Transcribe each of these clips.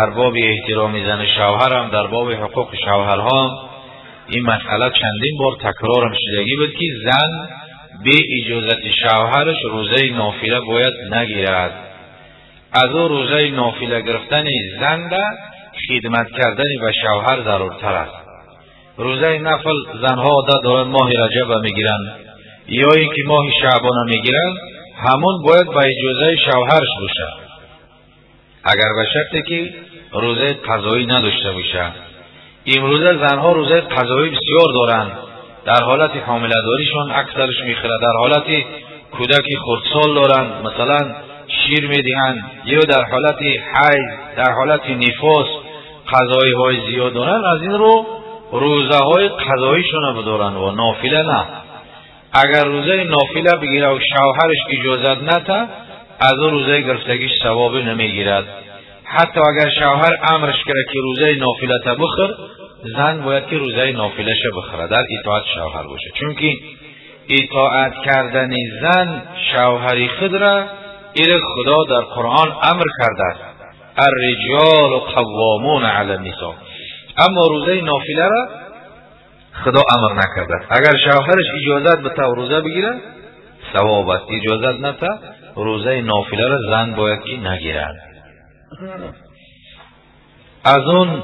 در باب احترام زن شوهر هم، در باب حقوق شوهرها هم این مسئله چندین بار تکرارم شدگی بود که زن به اجازت شوهرش روزه نافله باید نگیرد. از او روزه نافله گرفتن زن را خدمت کردن به شوهر ضرورتر است. روزه نفل زنها عادت دارند ماه رجب میگیرن یا اینکه ماه شعبان میگیرن، همون باید به اجازه شوهرش باشه، اگر به شرطی که روزه قضایی نداشته باشه. امروزه زنها روزه قضایی بسیار دارند، در حالت حامله‌داریشون اکثرش میخوره، در حالت کودکی خردسال دارند، مثلا شیر میدهند، یا در حالت حیض، در حالت نفاس قضایی های زیاد دارند. از این رو روزه های قضاییشون بدارند و نافله نه. اگر روزه نافله بگیره و شوهرش اجازت نده، از او روزه گرفتگیش ثواب نمیگیرد. حتی اگر شوهر امرش کرده که روزه نافله تا بخور، زن باید که روزه نافله شه بخوره، در اطاعت شوهر باشه. چون که اطاعت کردن زن شوهری خود را ایره خدا در قرآن امر کرده است، الرجال قوامون علی النساء. اما روزه نافله را خدا امر نکرده. اگر شوهرش اجازت بده روزه بگیره ثواب است، اجازت نده روزه نافله را زن باید که نگیرد. از اون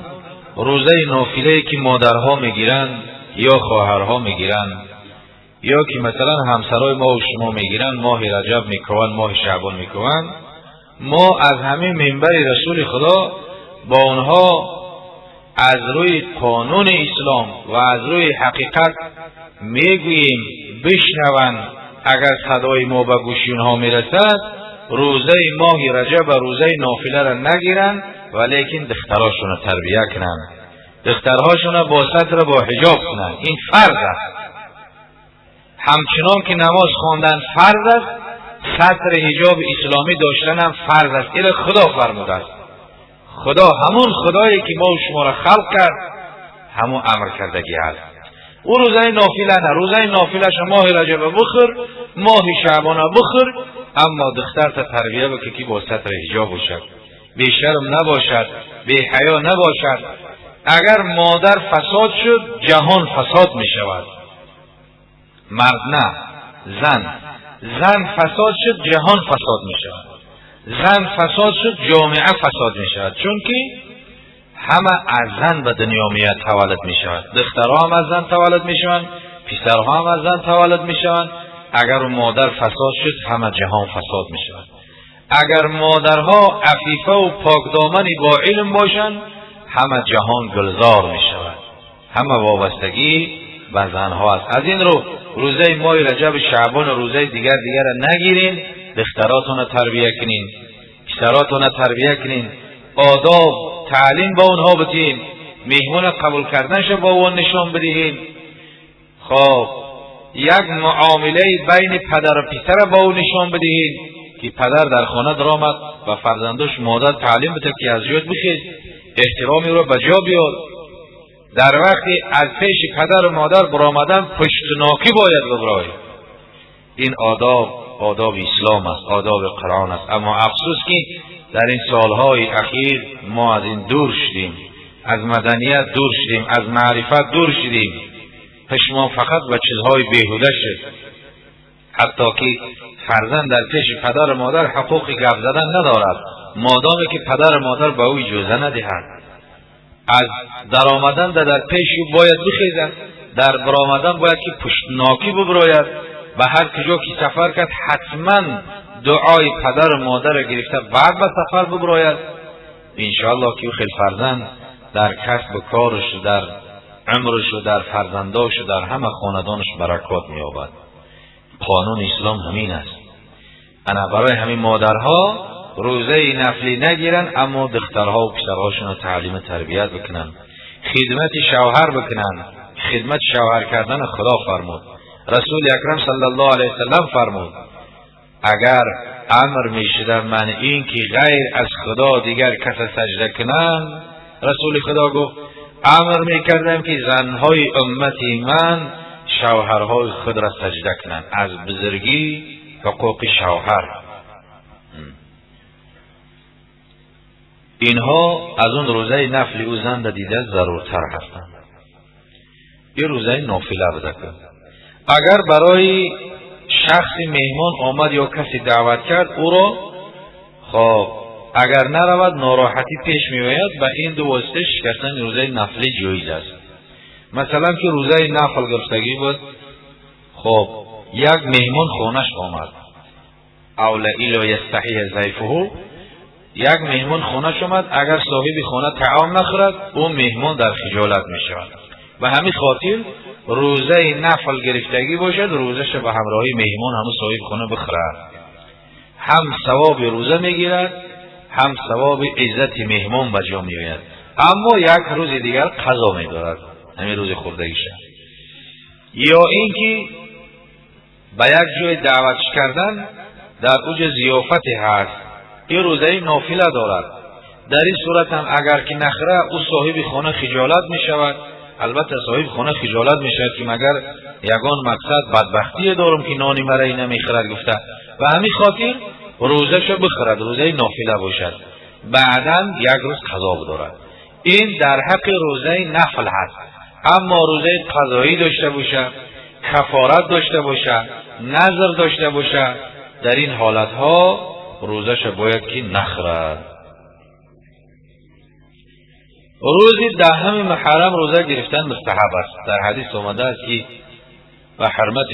روزه نافله که مادرها میگیرند یا خواهرها میگیرند یا که مثلا همسرای ما و شما میگیرند، ماه رجب میکنند، ماه شعبان میکنند، ما از همین منبر رسول خدا با اونها از روی قانون اسلام و از روی حقیقت میگوییم بشنوند. اگر صدای ما به گوش اونها میرسد، روزه ماه رجب و روزه نافله را نگیرند، ولیکن دختراشون را تربیه کنند، دخترهاشون را با ستر با حجاب کنند. این فرض است. همچنان که نماز خواندن فرض است، ستر حجاب اسلامی داشتن هم فرض است. این خدا فرموده است. خدا، همون خدایی که ما و شما را خلق کرد، همون امر کردگی است. او روزه نافله نه، روزه نافله ماه رجب بخور، ماه شعبان بخور، اما دختر تا تربیه بکن که با ستر حجاب باشد، بی شرم نباشد، بی حیا نباشد. اگر مادر فساد شد جهان فساد می شود. مرد نه، زن فساد شد جهان فساد می شود. زن فساد شد جامعه فساد می شود. چون که همه از زن به دنیا میاد تولد می شود. دخترها هم از زن تولد می شوند، پسرها هم از زن تولد می شوند. اگر مادر فساد شد همه جهان فساد می شود. اگر مادرها عفیفه و پاکدامنی با علم باشند، همه جهان گلزار می شود. همه وابستگی به زنها است. از این رو روزه ماه رجب شعبان و روزه دیگر را نگیرین، دختراتون تربیه کنین، پسراتون تربیه کنین، آداب تعلیم با اونها بدین، مهمون قبول کردنش با اون نشان بدهین. خب یک معامله بین پدر و پسر با اون نشان بدهین که پدر در خانه درآمد و فرزندش مادر تعلیم بده که از یاد بخید، احترامی رو به جا بیار. در وقتی از پیش پدر و مادر برآمدن پشتناکی باید ببرای. این آداب اسلام است، آداب قرآن است. اما افسوس که در این سالهای اخیر ما از این دور شدیم، از مدنیت دور شدیم، از معرفت دور شدیم. پشمان فقط به چیزهای بیهوده شد. حتی که فرزند در پیش پدر و مادر حقوقی گپ زدن ندارد، مادامی که پدر و مادر به او اجازه ندهند. از در آمدن در پیش او باید بخیزد، در برآمدن باید که پشتناکی ببراید. به هر کجا که سفر کرد حتما دعای پدر و مادر را گرفته بعد به سفر ببراید. انشاءالله که خیلی فرزند در کسب کارش، در عمرش و در فرزنداش و در همه خاندانش برکات می‌یابد. قانون اسلام همین است. انا برای همین مادرها روزه نفلی نگیرن، اما دخترها و پسرهاشون تعلیم تربیت بکنن، خدمت شوهر بکنن. خدمت شوهر کردن خدا فرمود، رسول اکرم صلی الله علیه وسلم فرمود اگر امر میشد من این که غیر از خدا دیگر کس سجده کنن، رسول خدا گفت امر میکردم که زنهای امتی من شوهرهای خود را سجده کنن. از بزرگی حقوق شوهر. اینها از اون روزه نفلی او زنده دیده ضرورتر هستند. یه روزه نافله بده کن. اگر برای شخصی مهمان آمد یا کسی دعوت کرد او را خب اگر نرود ناراحتی پیش می آید و این دو واسطه شکستن روزه نفلی جایز است. مثلا که روزه نفل گرفتگی بود، خب یک مهمان خونش آمد، اولئی لا یستحی ضیفه، یک مهمان خونش آمد، اگر صاحب خانه طعام نخورد او مهمان در خجالت می شود. و همین خاطر روزه نفل گرفتگی باشد، روزش به همراهی مهمان همون صاحب خانه بخورد، هم ثواب روزه میگیرد هم ثواب عزت مهمان به جا میآید. اما یک روز دیگر قضا میدارد، همین روز خوردگیش. یا اینکه به یک جای دعوتش کردن در اوج ضیافتی هست، این روزه نافله دارد. در این صورت هم اگر که نخره او صاحب خانه خجالت می شود. البته صاحب خانه خجالت می شود که مگر یگان مقصد بدبختی دارم که نانی مرا نمیخورد گفته، و همین خاطر روزش بخورد، روزه نافله باشد، بعداً یک روز قضا دارد. این در حق روزه نفل هست. اما روزه قضایی داشته باشه، کفارت داشته باشه، نذر داشته باشه، در این حالتها روزش باید که نخورد. روز دهم محرم روزه گرفتن مستحب است. در حدیث آمده است که و حرمت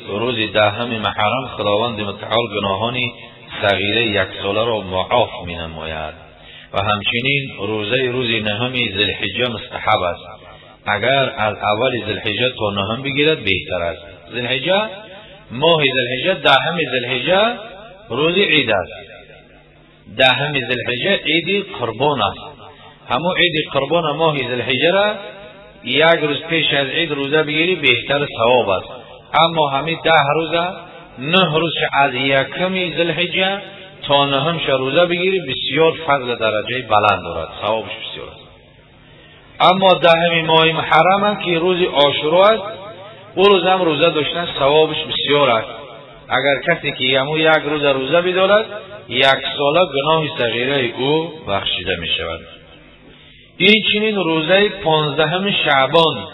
روز دهم محرم خداوند متعال گناهان صغیره یک ساله را معاف می نماید. و همچنین روز نهم ذوالحجه مستحب است. اگر از اول ذوالحجه تا نهم بگیرد بهتر است. ذوالحجه ماه ذوالحجه دهم ذوالحجه روز عید است. دهم ذوالحجه عید قربان است. همون عید قربان ماه ذوالحجه را یک روز پیش از عید روزه بگیری بهتر ثواب است. اما همین 10 روزه 9 روز از یکم ذوالحجه تا نهم روزه بگیری بسیار فضل درجه بلند دارد، ثوابش بسیار است. اما دهم ماه محرم که روز عاشورا است، او روز هم روزه داشتن ثوابش بسیار است. اگر کسی که یک روزه بدارد یک ساله گناه صغیره او بخشیده می شود. این چنین روزه 15 شعبان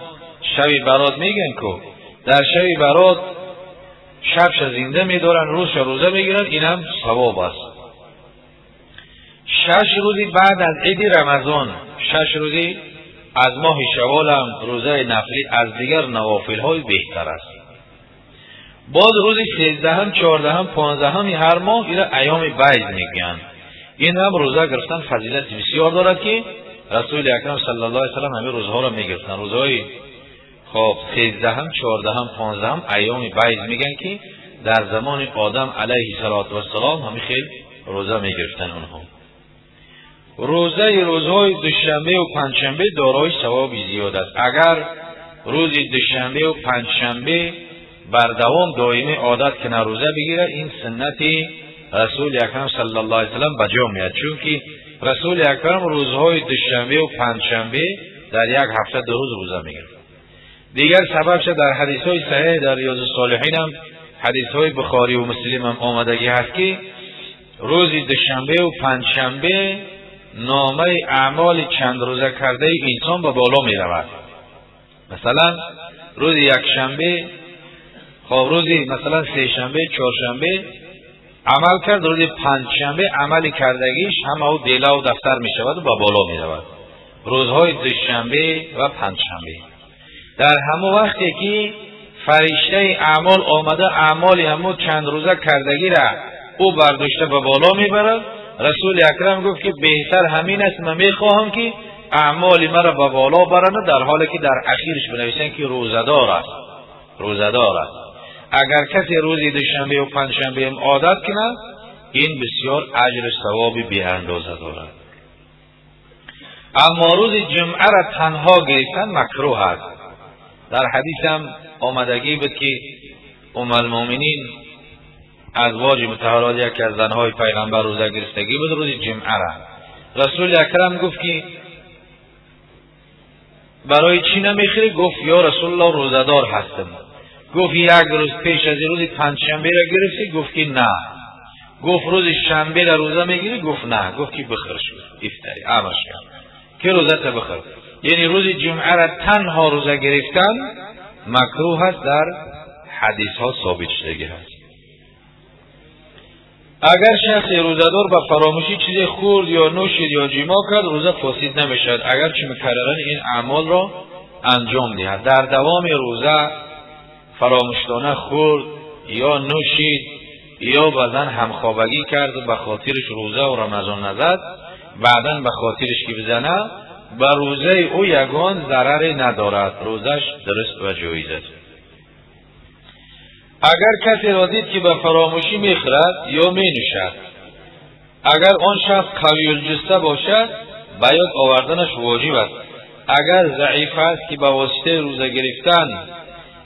شب برات میگن که در شب برات شبش زنده میدارن، روزش روزه میگیرن، این هم ثواب است. 6 روزی بعد از عید رمضان، 6 روزی از ماه شوال هم روزه نفلی از دیگر نوافل های بهتر است. باز روز 13 14 15 هر ماه این ایام بیض میگن. این هم روزه گرفتن فضیلت بسیار دارد که رسول اکرم صلی الله علیه و سلم همین روزها را میگرفتن. روزهای خب 13 14 15 ایام بیض میگن که در زمان آدم علیه السلام همین خیلی روزه میگرفتن اونها. روزهای دوشنبه و پنجشنبه دارای ثوابی زیاد است. اگر روز دوشنبه و پنجشنبه بر دوام دائمی عادت کنه روزه بگیره، این سنت رسول اکرم صلی الله علیه و سلم بجا میاد، چون که رسول اکرم روزهای دوشنبه و پنجشنبه در یک هفته 2 روز روزه میگیره. دیگر سببش در حدیثهای صحیح در ریاض الصالحین هم حدیثهای بخاری و مسلم هم آمدگی هست که روز دوشنبه و پنجشنبه نامه اعمال چند روزه کرده انسان به بالا می رود. مثلا روز یکشنبه، خب روزی مثلا سه شنبه، چهارشنبه عمل کرد، روز پنجشنبه عمل کردگیش هم او دیله و دفتر می شود و به بالا می رود. روزهای دوشنبه و پنجشنبه در همون وقتی که فرشته اعمال آمده اعمال همو چند روزه کردگی را او برداشته به بالا می برد، رسول اکرم گفت که بهتر همین است، من میخواهم که اعمال مرا به بالا برنه، در حالی که در اخیرش بنویسن که روزدار است. اگر کسی روزی دوشنبه و پنجشنبه عادت کنه، این بسیار اجر و ثوابی بی اندازه دارد. اما روز جمعه را تنها گرفتن مکروه است. در حدیث هم آمدگی بود که ام المؤمنین ازواج مطهرات یکی از زنهای پیغمبر روزه گرفتگی بود روز جمعه را. رسول اکرم گفت که برای چی نمیخوری؟ گفت یا رسول الله روزدار هستم. گفت یک روز پیش از روز پنجشنبه را گرفتی؟ گفت که نه. گفت روز شنبه در روزه میگیری؟ گفت نه. گفت که بخیر شد افطاری امرش کرد که روزه تا بخیر. یعنی روز جمعه را تنها روزه گرفتن مکروه است، در حدیث ها ثابت شده است. اگر شخص روزه‌دار به فراموشی چیزی خورد یا نوشید یا جما کرد روزه فاسد نمیشد، اگر چه مکررن این اعمال را انجام دهد. در دوام روزه فراموشانه خورد یا نوشید یا بعدن همخوابگی کرد و به خاطرش روزه و رمضان نزد، بعدن به خاطرش که بزنه، به روزه او یگان ضرری ندارد، روزش درست و جایز است. اگر کسی را دید که به فراموشی میخورد یا مینوشد، اگر آن شخص قوی الجثه باشد باید آوردنش واجب است. اگر ضعیف است که به واسطه روزه گرفتن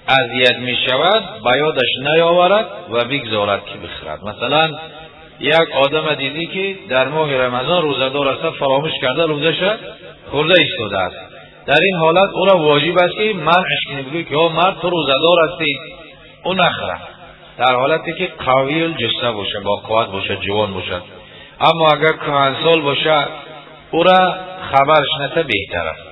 اذیت می شود بایدش نیاورد و بگذارد که بخورد. مثلا یک آدم دیدی که در ماه رمضان روزه‌دار است، فراموش کرده روزش خورده ایستاده است، در این حالت او را واجب است که منعش کنی، بگوی که مرد تو روزه‌دار هستی، او نخوره، در حالتی که قوی الجثه باشه، با قوت باشه، جوان باشد. اما اگر کهنسال باشه او را خبرش نده بهتر است.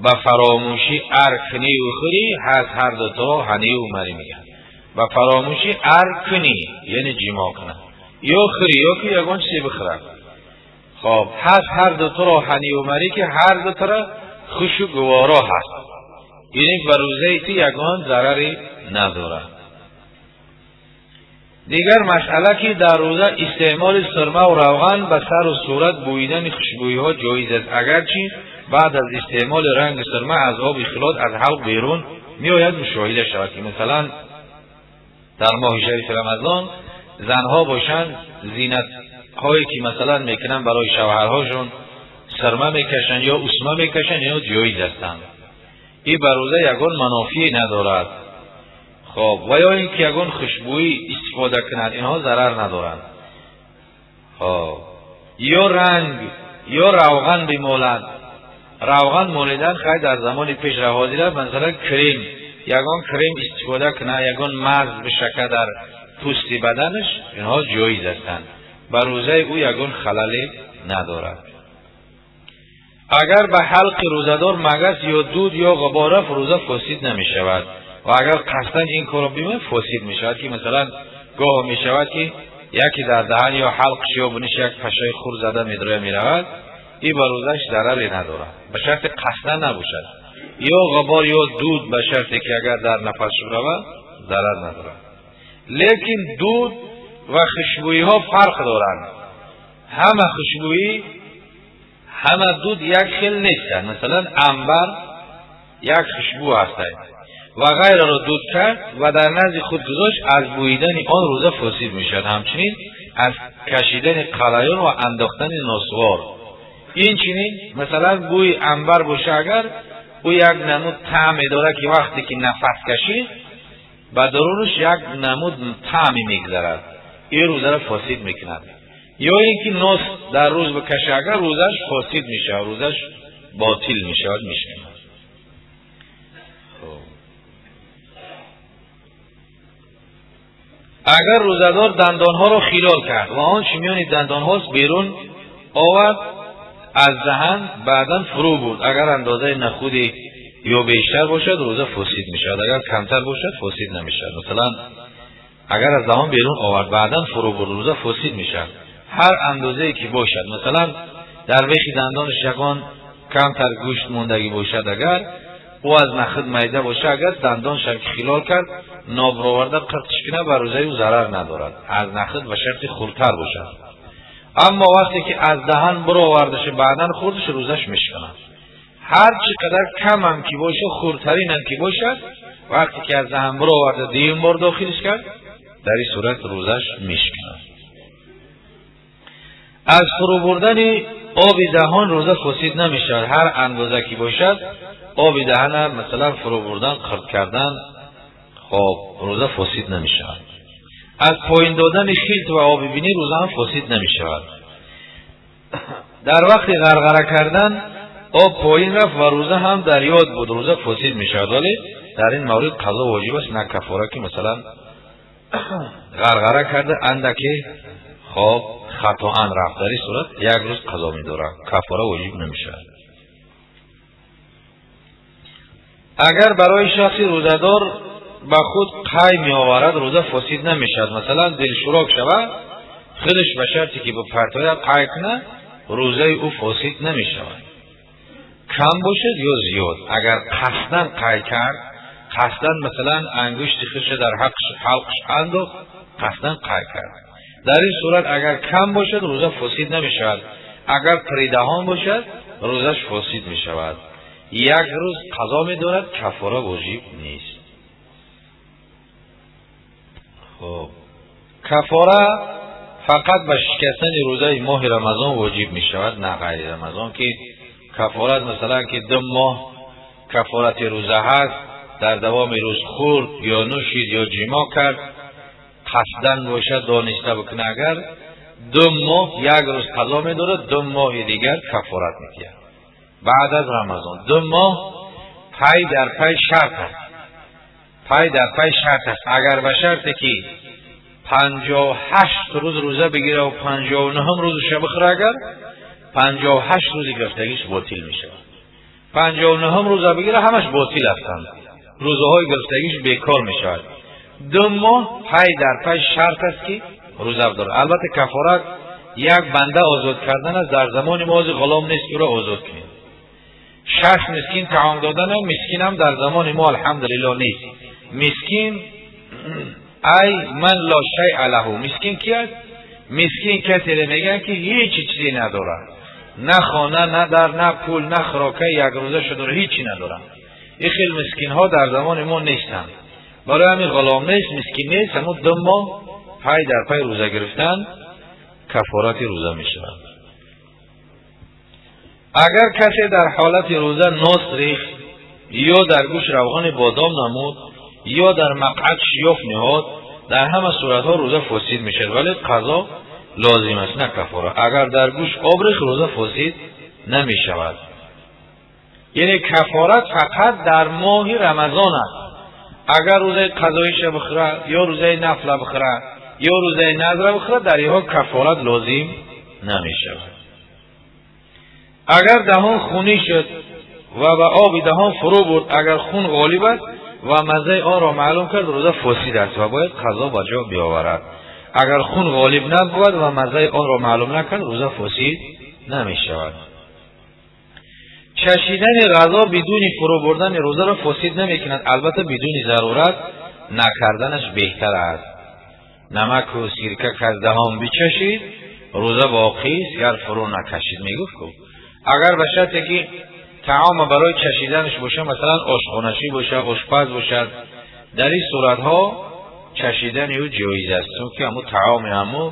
با فراموشی ارکنی و خوری هر دوتا هنی و مری میگن. با فراموشی ارکنی یعنی جما کنه یا خوری یا که یگان چیزی بخوره. خب هر دوتا را هنی و مری که هر دوتا را خوش و گوارا هست، یعنی بر روزه تی یگان ضرری نداره. دیگر مسئله که در روزه استعمال سرمه و روغن به سر و صورت بویدن خوشبویی ها جایز است، اگرچه بعد از استعمال رنگ سرمه از آب اخراج از حلق بیرون می آید مشاهده شود که مثلا در ماه شریف رمضان زنها باشند زینت هایی که مثلا میکنن برای شوهرهاشون سرمه میکشن یا اسمه میکشن یا جایز هستند. این بر روزه یگان منافی ندارد. خب و یا اینکه یگان خوشبویی استفاده کنند، اینها ضرر ندارند. خب یا رنگ یا روغن بمالند. روغن مالیدن خیلی در زمان پیش حاضر، مثلا کریم، یگان کریم استفاده کنه، یگان مرز بشکه در پوست بدنش، اینها جایز هستند، بر روزه او یگان خللی ندارد. اگر به حلق روزه‌دار مگس یا دود یا غبار رفت روزه فاسد نمی شود و اگر قصداً این کارو بکنه فاسد می شود، که مثلا گاه می شود که یکی در دهن یا حلقش یا بنش یک پشه خور زده می رود، این بر روزش ضرری ندارد به شرط قصداً نباشد، یا غبار یا دود به شرطی که اگر در نفس رود ضرر ندارد. لیکن دود و خوشبویی ها فرق دارند. همه خوشبویی همه دود یک خیل نیستند. مثلا عنبر یک خوشبو هست و غیر را دود کرد و در نزد خود گذاشت، از بویدن آن روزه فاسد میشد. همچنین از کشیدن قلیان و انداختن نسوار. این چنین مثلا بوی عنبر باشه، اگر او یک نمود طعمی داره که وقتی که نفس کشید به درونش یک نمود طعمی میگذرد، این روزه را فاسد میکند. یا اینکه نس در روز بکشه، اگر روزش فاسد میشه، روزش باطل میشه، میشکنه. اگر روزه‌دار دندانها را خلال کرد و آن چه میان دندانهاست بیرون آورد، از دهن بعداً فرو برد، اگر اندازه نخودی یا بیشتر باشد روزه فاسد میشد، اگر کمتر باشد فاسد نمیشد. مثلا اگر از دهان بیرون آورد بعداً فرو برد روزه فاسد میشد، هر اندازه‌ای که باشد. مثلا در بیخ دندانش یکان کمتر گوشت موندگی باشد، اگر او از نخود میده باشه، اگر دندانش خلال کرد ناب را آورده قطعش کنه بر روزه او ضرر ندارد، از نخود و شرط خردتر باشد. اما وقتی که از دهن برو آوردش بعداً خوردش روزش میشکنه. هر چقدر کم هم که باشه، خردترین هم که باشد، وقتی که از دهن برو آورده دیم بار داخلش کرد، در این صورت روزش میشکنه. از فرو بردن آب دهان روزه فاسد نمیشد. هر اندازه که باشد آب دهن مثلا فرو بردن، خرد کردن، خب روزه فاسد نمیشد. از پایین دادن خیلت و آب بینی روزه هم فاسد نمیشود. در وقت غرغره کردن آب پایین رفت و روزه هم در یاد بود، روزه فاسد میشود. ولی در این مورد قضا واجب است، نه کفاره که مثلا غرغره کرده اندکی خب خطاان رفت، در این صورت یک روز قضا می‌داره، کفاره واجب نمیشه. اگر برای شخصی روزدار به خود قی می آورد روزه فاسد نمیشد. مثلا دلشوراک شود خودش به شرطی که به پرتوی قی کنه روزه او فاسد نمیشود، کم باشد یا زیاد. اگر قصدن قی کرد، قصدن مثلا انگشت خودش در حلقش انداخت، قصدن قی کرد، در این صورت اگر کم باشد روزه فاسد نمیشود. اگر پریدهان باشد روزش فاسد میشود. یک روز قضا می‌دارد، کفاره واجب نیست. خب کفاره فقط به شکستن روزه ماه رمضان واجب می‌شود، نه غیر رمضان. که کفارت مثلا که 2 ماه کفارت روزه هست، در دوام روز خورد یا نوشید یا جما کرد، قصدن باشد دانسته بکنه، اگر 2 ماه یک روز قضا می‌دارد، 2 ماه دیگر کفارت می‌گیرد. بعد از رمضان 2 ماه پای در پای شرط است، پای در پای شرط است. اگر به شرطی که 58 روز روزه بگیره و 59 روزش بخوره، اگر 58 روزی گرفتگیش باطل میشه. 59 روزه بگیره همش باطل هستند، روزهای گرفتگیش بیکار میشه. 2 ماه پای در پای شرط است که روزه داره. البته کفارت یک بنده آزاد کردن است، در زمان ما غلام نیست که را آزاد کنیم. 60 مسکین طعام دادن، مسکین هم در زمان ما الحمدلله نیست. مسکین ای من لا شیء له، مسکین کی است؟ مسکین کسی میگن که هیچ چیزی نداره، نه خانه، نه در، نه پول، نه خوراکه، یک روزه شده هیچی نداره. این خیلی مسکین ها در زمان ما نیستن، برای همین غلام نیست، مسکین نیست، همون 2 ماه پای در پای روزه گرفتن کفارت روزه میشود. اگر کسی در حالت روزه ناس ریخت یا در گوش روغن بادام نمود یا در مقعد شیاف نهاد، در همه صورتها روزه فاسد میشه، ولی قضا لازم است نه کفاره. اگر در گوش آب ریخت روزه فاسد نمیشود. یعنی کفارت فقط در ماه رمضان است. اگر روزه قضایش بخوره یا روزه نفل بخوره یا روزه نذر بخوره، در اینها کفارت لازم نمیشود. اگر دهان خونی شد و به آب دهان فرو برد، اگر خون غالب است و مزه آن را معلوم کرد، روزه فاسد است و باید قضا به جا بیاورد. اگر خون غالب نبود و مزه آن را معلوم نکرد، روزه فاسد نمی شود. چشیدن غذا بدون فرو بردن روزه را فاسد نمی کند، البته بدون ضرورت نکردنش بهتر است. نمک و سرکه که از دهان بچشید روزه باقی است، گر فرو نکشید. میگفت اگر به شرطی که طعام برای چشیدنش باشه، مثلا آشخانشی باشه، آشپز باشد، در این صورتها چشیدن او جایز است، چون که همون طعام همو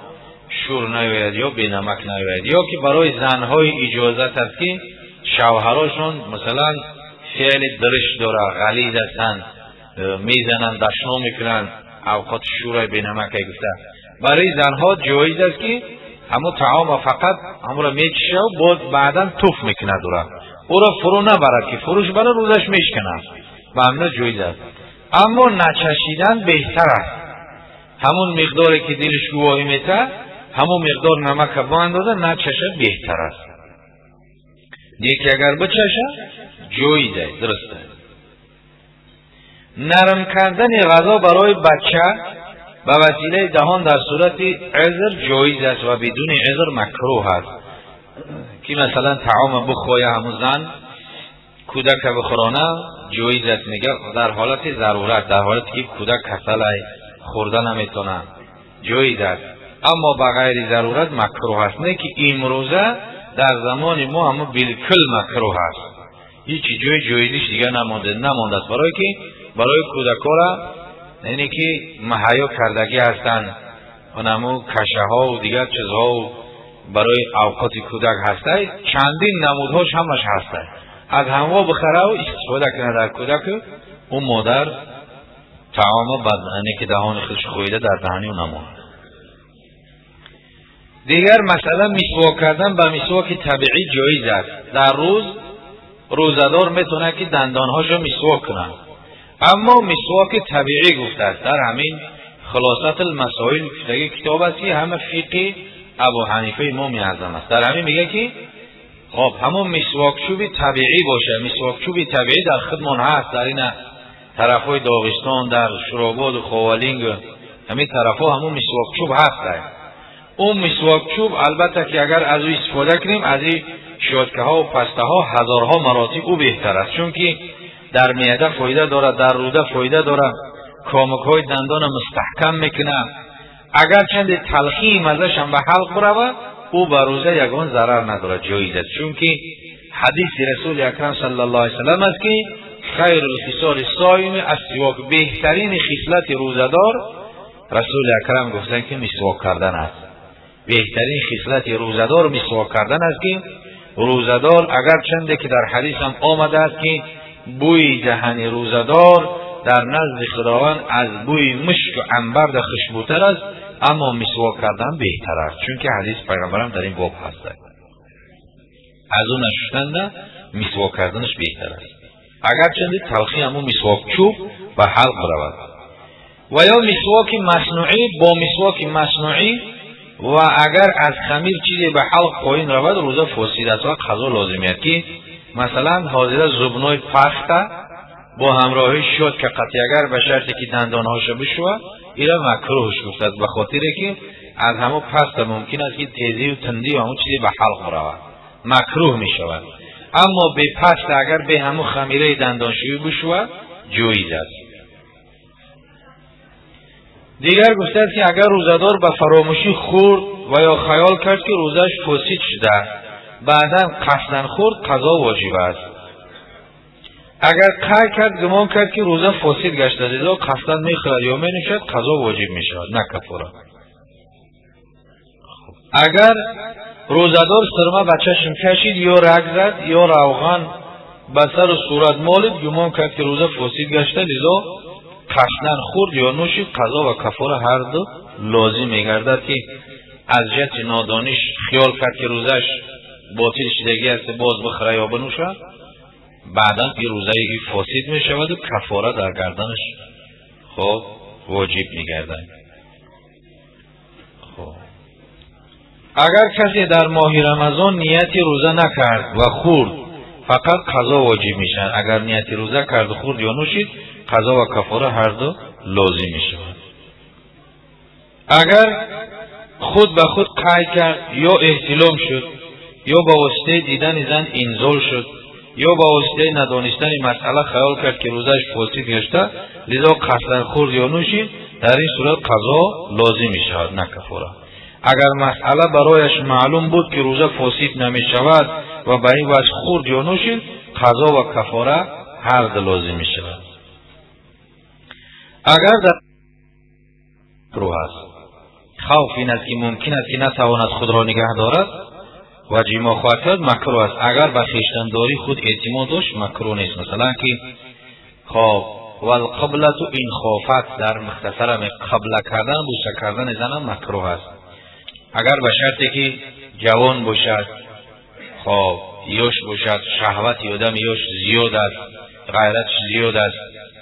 شور نیاید یا بی نمک نیاید. یا که برای زنهای اجازت است که شوهراشون مثلا فعل درشت داره، غلیظ هستند، میزنن، دشنا میکنن، اوقات شور بی نمک گفته، برای زنها جایز است که همون طعام فقط همون را میکشه و بعدا توف میکنه دوره، او را فرو نبرد که فروش برای روزش میشکنه، و همین جایز است. اما نچشیدن بهتر است. همون مقداری که دلش گواهی میده، همون مقدار نمک با اندازه نچشه بهتر است. دیگه اگر بچشه جایز است، درسته. نرم کردن غذا برای بچه به وسیله دهان در صورت عذر جایز است و بدون عذر مکروه است. که مثلا طعام بخواه همون زن کودک بخورانه جایز است، میگه در حالت ضرورت، در حالتی که کودک کسل خوردن نمیتونه جایز است، اما به غیر ضرورت مکروه است. نه که امروزه در زمان ما هم بالکل مکروه است، هیچ جای جایزش دیگه نمانده است، برای که برای کودکا را یعنی که مهیا کردگی هستند، اونمو کشه ها و دیگر چیزها برای اوقات کودک هسته، چندین نمودهاش همش هسته، از همه بخره و استفاده کنه در کودک، اون مادر طعام بدنی که دهان خودش خویده در دهانی اون نمونه. دیگر مثلا مسواک کردن به مسواک طبیعی جایز است. در روز روزدار میتونه که دندانهاشو مسواک کنه، اما مسواک طبیعی گفته است، در همین خلاصت المسائل دیگه کتاب است که همه فقه ابو حنیفه امام اعظم است. در همین میگه که خب همون مسواک چوب طبیعی باشه. مسواک چوب طبیعی در خودمون هست، در این طرفای داغستان، در شراباد و خوالینگ، همین طرفا همون مسواک چوب هست. اون مسواک چوب البته که اگر از او استفاده کنیم از این شاتکه ها و پسته ها هزارها مراتب او بهتر است، چون که در معده فایده داره، در روده فایده داره، کامک های دندان مستحکم میکنه. اگر چند تلخی مزهش هم به حلق بروه او به روزه یگان ضرر نداره، جایز است، چون که حدیث رسول اکرم صلی الله علیه وسلم است که خیر الخصال الصائم السواک، بهترین خصلت روزدار رسول اکرم گفتن که مسواک کردن است. بهترین خصلت روزدار مسواک کردن است که روزدار اگر چنده که در حدیث هم آمده است که بوی دهن روزدار در نزد خداوند از بوی مشک و عنبر خوشبوتر است، اما مسواک کردن بهتر است، چون که حدیث پیغمبرم در این باب هست. از اون نشستن مسواک کردنش بهتر است. اگر چنده تلخی همون مسواک چوب به حلق برود. و یا مسواک مصنوعی، با مسواک مصنوعی و اگر از خمیر چیزی به حلق پایین رود روزه فاسد است و قضا لازمیت که مثلا حاضر زبنای پخته با همراهی شد که قطعی اگر به شرطی که دندانهاش بشوه ایرا مکروهش گفتد، به خاطری که از همون پست ممکن است که تیزی و تندی و همون چیزی به حلق برود مکروه می شود، اما به پست اگر به همون خمیره دندانشویی بشوه جایز است. دیگر گفته است که اگر روزدار به فراموشی خورد و یا خیال کرد که روزش فاسد شده بعدا قصدن خورد قضا واجب است. اگر قهر کرد گمان کرد که روزه فاسد گشته لذا قصدن میخورد یا مینوشد قضا واجب میشود نه کفاره. اگر روزدار سرما به چشم کشید یا رگ زد یا روغن به سر و صورت مالید گمان کرد که روزه فاسد گشته لذا قصدن خورد یا نوشید قضا و کفاره هر دو لازم میگردد که از جهت نادانیش خیال کرد که روزش باطل شدگی است باز بخوره یا بنوشه بعدا این روزه فاسد می شود و کفاره در گردنش خب واجب می گردد. خب اگر کسی در ماه رمضان نیتی روزه نکرد و خورد فقط قضا واجب می شود، اگر نیتی روزه کرد و خورد یا نوشید قضا و کفاره هر دو لازم می شود. اگر خود به خود قهر کرد یا احتلام شد یا با واسطه دیدن زن انزال شد یا با واسطه ندانستن مسئله خیال کرد که روزش فاسد گشته لذا قصدن خورد یا نوشید در این صورت قضا لازم می شود نه کفاره. اگر مسئله برایش معلوم بود که روزه فاسد نمی شود و به این وجه خورد یا نوشید قضا و کفاره هر دو لازم می شود. اگر در روح است خوف این است که ممکن است که نتواند خود را نگه دارد و جما خواهد کرد مکروه است. اگر به خویشتنداری خود اعتماد داشت مکروه نیست. مثلا که خب والقبلة این خافت در مختصر قبله کردن بوسه کردن زن مکروه است. اگر به شرطی که جوان باشد خب یوش باشد شهوت یادم یوش زیاد است غیرت زیاد است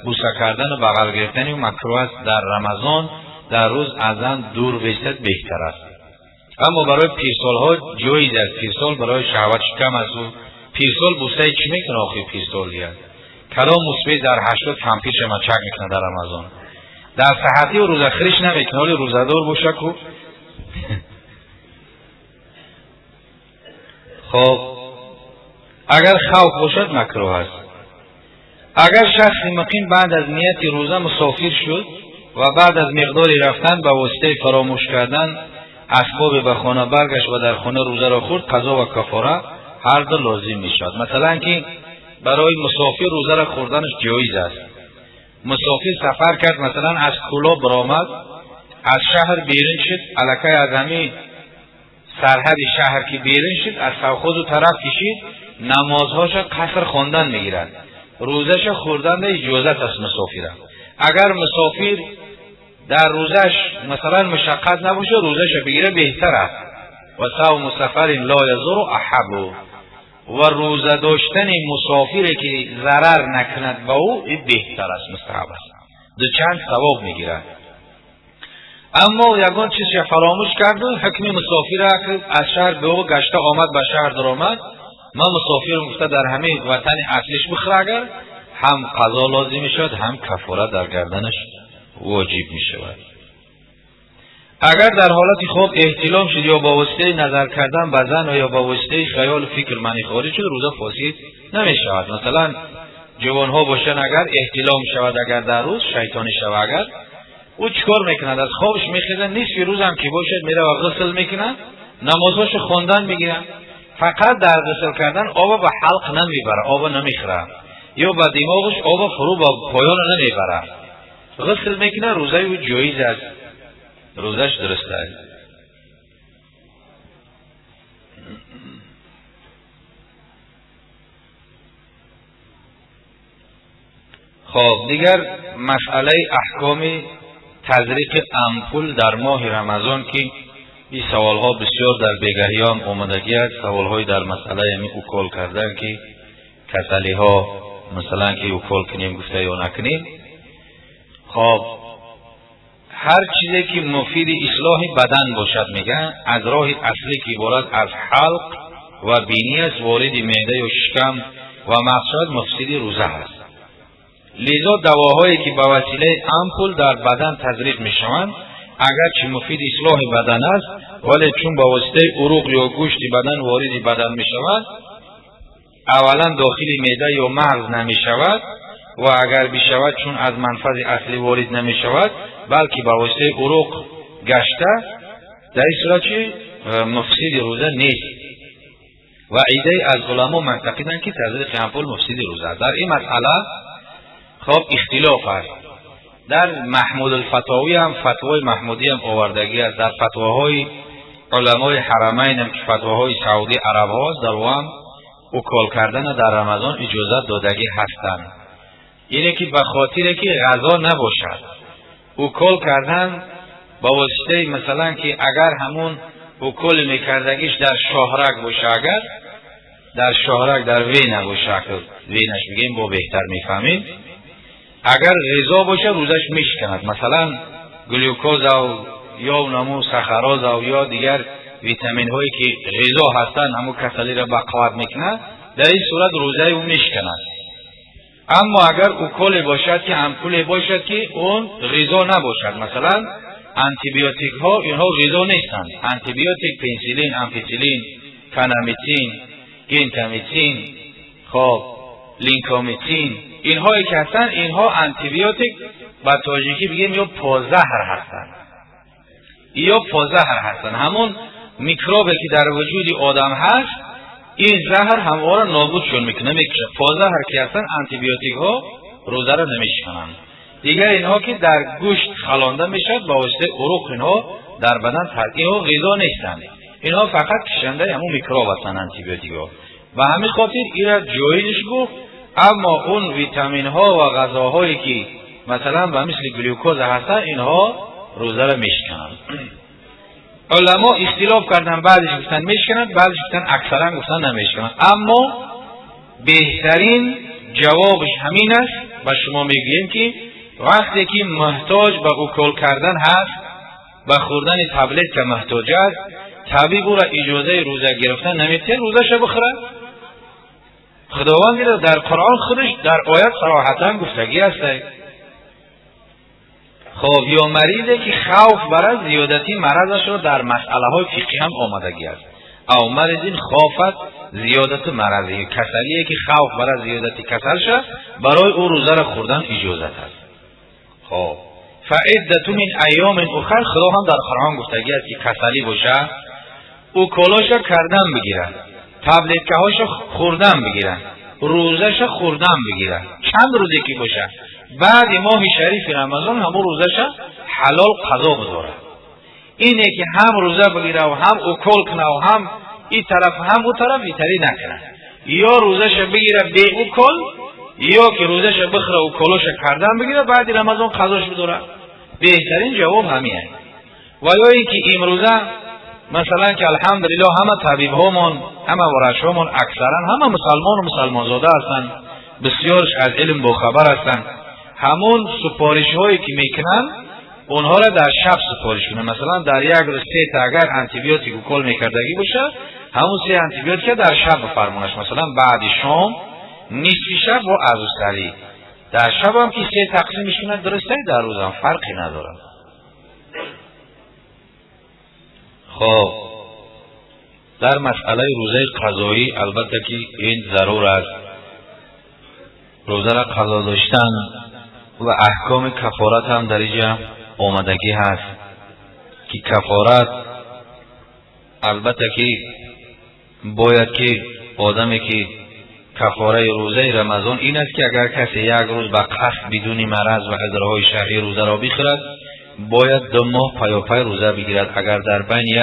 بوسه کردن و بغل گرفتن مکروه است. در رمضان در روز از زن دور بایستد بهتر است. اما برای پیرسال ها جایز است. پیرسال برای شهوت کم است و پیرسال بوسه چی میکنه آخه پیرسال دیگر کلام مصبح در 80 تنپیش مچک میکنه در رمضان در صحتی و روزخیرش نمیکنه ولی روزدار باشه کو خب اگر خوف باشد مکروه است. اگر شخص مقیم بعد از نیت روزه مسافر شد و بعد از مقداری رفتن به واسطه فراموش کردن اسباب به خانه برگشت و در خانه روزه را خورد قضا و کفاره هر دو لازم می شود. مثلا که برای مسافر روزه را خوردنش جایز است. مسافر سفر کرد مثلا از کولا برآمد از شهر بیرون شد الکی از همین سرحد شهر که بیرون شد از سوخوز و طرف کشید نمازهاش قصر خواندن میگیرد روزش خوردن اجازت است مسافر. اگر مسافر در روزش مثلا مشقت نباشه روزش بگیره بهتر است. و صوم سفر لا یضر احب و روزه داشتن مسافری که ضرر نکند با او بهتر است مستحب است دو چند ثواب میگیرد. اما یگان چیز فراموش کرد حکم مسافر که از شهر به او گشته آمد به شهر در آمد ما مسافر گفته در همین وطن اصلیش بخوره اگر هم قضا لازم میشد هم کفاره در گردنش واجب می شود. اگر در حالت خواب احتلام شد یا با واسطه نظر کردن به زن و یا با واسطه خیال و فکر منی خارج شد روزه فاسد نمی شود. مثلا جوان ها باشن اگر احتلام شود اگر در روز شیطانی شود اگر او چیکار میکند از خوابش میخیزه نصف روز هم که باشد میره و غسل میکنه نمازهاش خواندن میگیره فقط در غسل کردن آب به حلق نمیبره آب نمیخوره یا به دماغش آب فرو با پایان نمیبره غسل میکنه روزه او جایز است روزش درسته است. خب دیگر مسئله احکام تزریق امپول در ماه رمضان که این سوالها بسیار در بگهیان آمدگی است. سوالهای در مسئله یعنی اوکول کردن که کسلی ها مثلا که اوکول کنیم گفته یا نکنیم. خب هر چیزی که مفید اصلاح بدن باشد میگن از راه اصلی که عبارت از حلق و بینی است وارد معده و شکم و مقصد مفسد روزه است. لذا دواهایی که به وسیله امپول در بدن تزریق میشوند اگرچه مفید اصلاح بدن است ولی چون به واسطه عروق یا گوشت بدن وارد بدن میشود اولا داخل معده یا مغز نمیشود و اگر بشود چون از منفذ اصلی وارد نمیشود بلکه به واسطه عروق گشته در این صورت مفسد روزه نیست و عده از علما معتقدند که تزریق امپول مفسد روزه است. در این مسئله خب اختلاف است. در محمود الفتاوی هم فتوای محمودی هم آوردگی است. در فتواهای علمای حرمین هم که فتواهای سعودی عرب هاست در هم اوکول کردن در رمضان اجازت دادگی هستند. اینه که به خاطر که غذا نباشد اوکول کردن با واسطه مثلا که اگر همون اوکول میکردگیش در شاهرگ باشه اگر در شاهرگ در وی نباشه وینش میگیم با بهتر میفهمیم اگر غذا باشه روزش میشکند مثلا گلوکوز و یا نمو سخراز و یا دیگر ویتامین هایی که غذا هستند همو کسلی را بقوت میکنه در این صورت روزه اون میشکند. اما اگر اوکول باشد که امپول باشد که اون غذا نباشد مثلا انتیبیوتیک ها اینها غذا نیستند انتیبیوتیک پنسیلین امپیسیلین کنامیتین گینتامیتین خب لینکومیتین اینهایی که هستن اینها انتیبیوتیک با تاجیکی بگیم یا پازهر هستن یا پازهر هستن همون میکروبی که در وجود آدم هست این زهر همواره نابودشون میکنه پازهر که هستن انتیبیوتیک ها روزه را نمیشکنن. دیگر اینها که در گوشت خلانده میشد با واسطه عروق اینها در بدن ترکیب ها غذا نیستند اینها فقط کشنده همون میکروب هستن انتیبیوتیک ها و همین خاطر این را جایزش گفت. اما اون ویتامین ها و غذاهایی که مثلا به مثل گلوکوز هستن اینها روزه را میشکنند. علما اختلاف کردن بعضیش گفتن میشکنند بعضیش گفتن اکثرا گفتن نمیشکنند اما بهترین جوابش همین است و شما میگوییم که وقتی که محتاج به اوکول کردن هست به خوردن تبلت که محتاج است طبیب او را اجازه روزه گرفتن نمیده روزش بخوره. خداوند را در قرآن خودش در آیت صراحتا گفتگی است. خب یا مریضی که خوف برای زیادتی مرضش را در مسئله های فقهی هم آمدگی است او مریضین خوفت زیادت مرضی کسلیه که خوف برای زیادتی کسل شد برای او روزه را خوردن اجازت است. خب فعدت من ایام اخر خدا هم در قرآن گفتگی است که کسلی باشه او کلاش کردن بگیرن تبلیتکه هاش خوردن بگیرن روزش خوردن بگیرن چند روزی که باشه بعد ماه شریف رمضان همون روزش حلال قضا بداره. اینه که هم روزه بگیره و هم اوکول کنه و هم این طرف هم اون طرف ایتری نکنه یا روزش بگیره به اوکول یا که روزش بخره اوکولش کردن بگیره بعد رمضان قضاش بداره. بهترین جواب همینه. و یا اینکه امروزه مثلا که الحمدلله همه طبیب هامون همه ورش هامون اکثرا همه مسلمان و مسلمان زاده هستن بسیارش از علم با خبر هستن همون سپارش هایی که میکنن اونها را در شب سپارش کنه. مثلا در یک روز 3 تا اگر آنتیبیوتیک کل میکردگی باشه، همون 3 آنتیبیوتیک در شب بفرمونش، مثلا بعد شام، نصف شب و عصری. در شب هم که 3 تقسیمش کنه درسته، در روز هم فرقی نداره. خب در مسئله روزه قضایی البته که این ضرور است، روزه را قضا داشتن و احکام کفارت هم در اینجا آمدگی هست که کفارت البته که باید که آدمی که کفاره روزه رمضان این است که اگر کسی یک روز به قصد بدون مرض و عذرهای شرعی روزه را بخورد، باید 2 ماه پیاپی روزه بگیرد. اگر در بین 1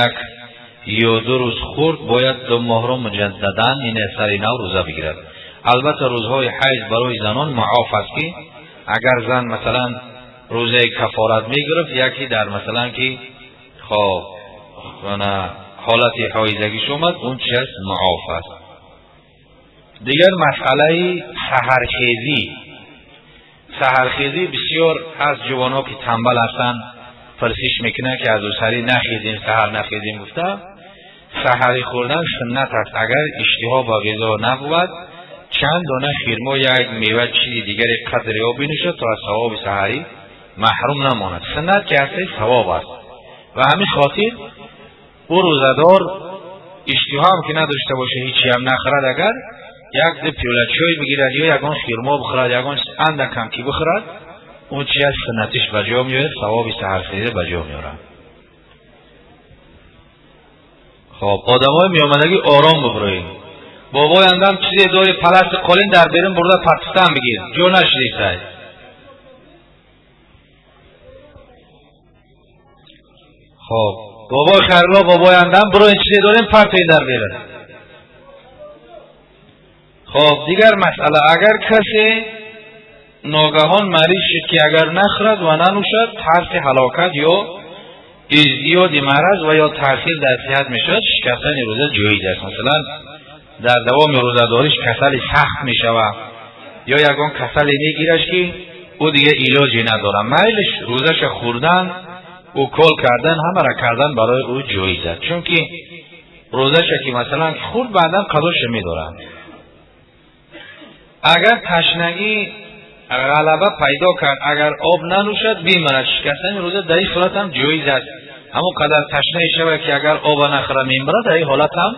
یا 2 روز خورد، باید 2 ماه را مجددا این سر نو روزه بگیرد. البته روزهای حیض برای زنان معاف است که اگر زن مثلا روزه کفارت میگرفت، یکی در مثلا که خب حالت حایزگیش اومد، اون چیز معاف است. دیگر مسئله سحرخیزی بسیار از جوانها که تنبل هستن فرسیش میکنه که از سری نخیزیم، سحر نخیزیم. گفته سحری خوردن سنت است. اگر اشتها با غذا نبود، چند دانه خرما یک میوه چیز دیگر قدری ها بنوشد تا از ثواب سحری محروم نماند. سنت که اصلی ثواب است و همین خاطر او روزدار اشتها هم که نداشته باشه، هیچی هم نخورد، اگر 1 پیاله چای بگیرد یا یگان خرما بخورد، یگان اندک هم که بخورد، اون چی از سنتش بجا میاد، ثواب سحرخیزی بجا میارد. خب آدمای میامدگی آرام ببرید. بابای اندام چیزی داری پلست قالین در بیرون برده پاکستان بگیر، جو نشدی سای. خب بابای خیرلا بابای اندام برو این چیزی داریم پرتوی در بیرون. خب دیگر مسئله، اگر کسی ناگهان مریض شد که اگر نخورد و ننوشد، ترس هلاکت یا ازدیاد مرض و یا تاثیر در صحت میشد، شکستن روزه جایز است. مثلا در دوام روزه‌داریش کسل سخت میشود یا یگان کسلی میگیرش که او دیگه علاجی نداره، میلش روزش خوردن و کل کردن همه را کردن برای او جایز است. چون که روزش که مثلا خورد بعدا قضاش میدارن. اگر تشنگی غلبه پیدا کرد، اگر آب ننوشد بیمرد، شکستن روزه در این صورت هم جایز است. همون قدر تشنه شود که اگر آب نخوره میمرد، در این حالت هم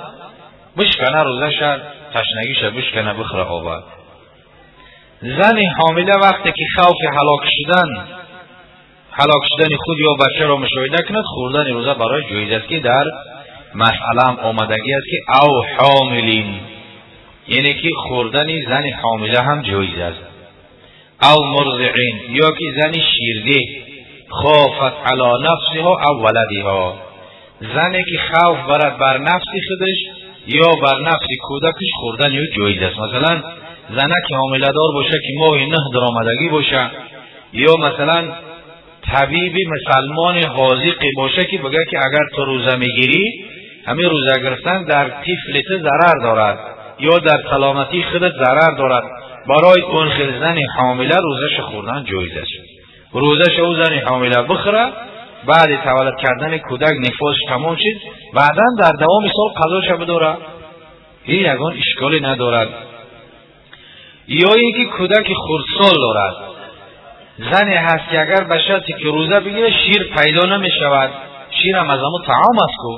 بشکنه روزش، تشنگیش بشکنه بخوره آب. زن حامله وقتی که خوف هلاک شدن خود یا بچه را مشاهده کند، خوردن روزه برای جایز است که در مسئله هم آمدگی است که او حاملین، یعنی که خوردن زن حامله هم جایز است. او مرضعین، یا که زن شیرده خافت علی نفسها او ولدها، زنی که خوف برد بر نفس خودش یا بر نفس کودکش، خوردن یا جایز است. مثلا زنک حامله دار باشه که ماهی 9 درآمدگی باشه، یا مثلا طبیبی مسلمان حاذقی باشه که بگه که اگر تو روزه میگیری، همین روزه گرفتن در طفلت ضرر دارد یا در سلامتی خودت ضرر دارد، برای اون خیل زن حامله روزش خوردن جایز است. روزش او زن حامله بخوره، بعد تولد کردن کودک نفاس تمام شد، بعدا در دوام سال قضاش بداره، این یگان اشکالی ندارد. یا اینکه کودک خردسال دارد، زنی هست که اگر به شرطی که روزه بگیره شیر پیدا نمی شود، شیر هم از همون طعام است کو،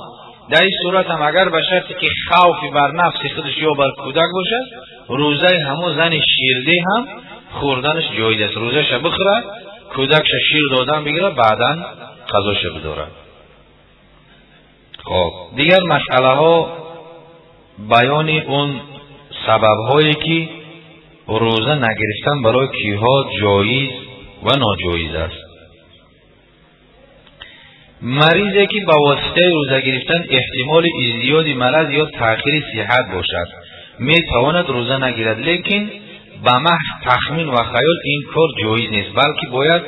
در این صورت هم اگر به شرطی که خوفی بر نفس خودش یا بر کودک باشه، روزه همون زن شیرده هم خوردنش جایز است. روزش بخوره، کودکش شیر دادن بگیره، بعدا قضاش بداره. خب دیگر مسئله ها بیان اون سبب هایی که روزه نگرفتن برای کیها جایز و ناجایز است. مریضی که با واسطه روزه گرفتن احتمال ازدیاد مرض یا تأخیر صحت باشد، می تواند روزه نگیرد، لیکن به محض تخمین و خیال این کار جایز نیست، بلکه باید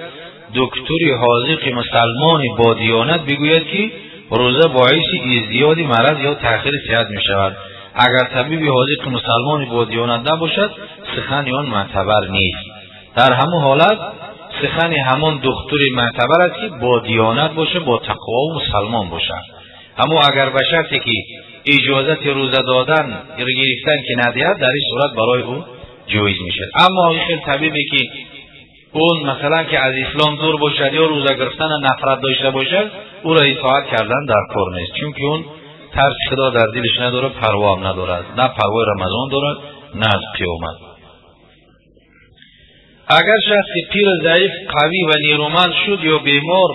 دکتری حاذق مسلمان با دیانت بگوید که روزه باعث ازدیاد مرض یا تأخیر صحت می شود. اگر طبیب حاذق مسلمان با دیانت نباشد، سخن آن معتبر نیست. در همون حالت سخن همون دختر معتبر است که با دیانت باشه، با تقوا و مسلمان باشه. اما اگر به شرطی که اجازت روزه دادن گرفتن که ندهد، در این صورت برای او جایز میشه. اما این خیلی طبیعی که اون مثلا که از اسلام دور باشد یا روزه گرفتن نفرت داشته باشد، او را اطاعت کردن در کار نیست، چون که اون ترس خدا در دلش نداره، پروا هم ندارد، نه پروای رمضان دارد نه از قیامت. اگر شخص پیر ضعیف قوی و نیرومند شد یا بیمار